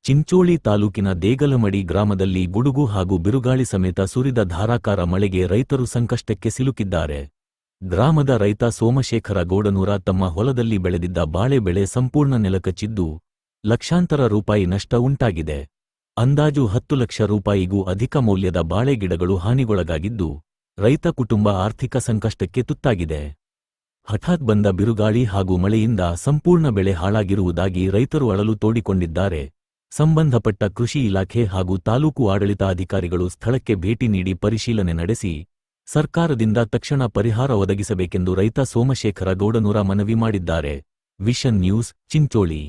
ಚಿಂಚೋಳಿ ತಾಲೂಕಿನ ದೇಗಲಮಡಿ ಗ್ರಾಮದಲ್ಲಿ ಗುಡುಗು ಹಾಗೂ ಬಿರುಗಾಳಿ ಸಮೇತ ಸುರಿದ ಧಾರಾಕಾರ ಮಳೆಗೆ ರೈತರು ಸಂಕಷ್ಟಕ್ಕೆ ಸಿಲುಕಿದ್ದಾರೆ. ಗ್ರಾಮದ ರೈತ ಸೋಮಶೇಖರ ಗೌಡನೂರ ತಮ್ಮ ಹೊಲದಲ್ಲಿ ಬೆಳೆದಿದ್ದ ಬಾಳೆ ಬೆಳೆ ಸಂಪೂರ್ಣ ನೆಲಕಚ್ಚಿದ್ದು ಲಕ್ಷಾಂತರ ರೂಪಾಯಿ ನಷ್ಟ ಉಂಟಾಗಿದೆ. ಅಂದಾಜು 10 ಲಕ್ಷ ರೂಪಾಯಿಗೂ ಅಧಿಕ ಮೌಲ್ಯದ ಬಾಳೆ ಗಿಡಗಳು ಹಾನಿಗೊಳಗಾಗಿದ್ದು ರೈತ ಕುಟುಂಬ ಆರ್ಥಿಕ ಸಂಕಷ್ಟಕ್ಕೆ ತುತ್ತಾಗಿದೆ. ಹಠಾತ್ ಬಂದ ಬಿರುಗಾಳಿ ಹಾಗೂ ಮಳೆಯಿಂದ ಸಂಪೂರ್ಣ ಬೆಳೆ ಹಾಳಾಗಿರುವುದಾಗಿ ರೈತರು ಅಳಲು ತೋಡಿಕೊಂಡಿದ್ದಾರೆ. ಸಂಬಂಧಪಟ್ಟ ಕೃಷಿ ಇಲಾಖೆ ಹಾಗೂ ತಾಲೂಕು ಆಡಳಿತಾಧಿಕಾರಿಗಳು ಸ್ಥಳಕ್ಕೆ ಭೇಟಿ ನೀಡಿ ಪರಿಶೀಲನೆ ನಡೆಸಿ ಸರ್ಕಾರದಿಂದ ತಕ್ಷಣ ಪರಿಹಾರ ಒದಗಿಸಬೇಕೆಂದು ರೈತ ಸೋಮಶೇಖರ ಗೌಡನೂರ ಮನವಿ ಮಾಡಿದ್ದಾರೆ. Vision news, Chincholi.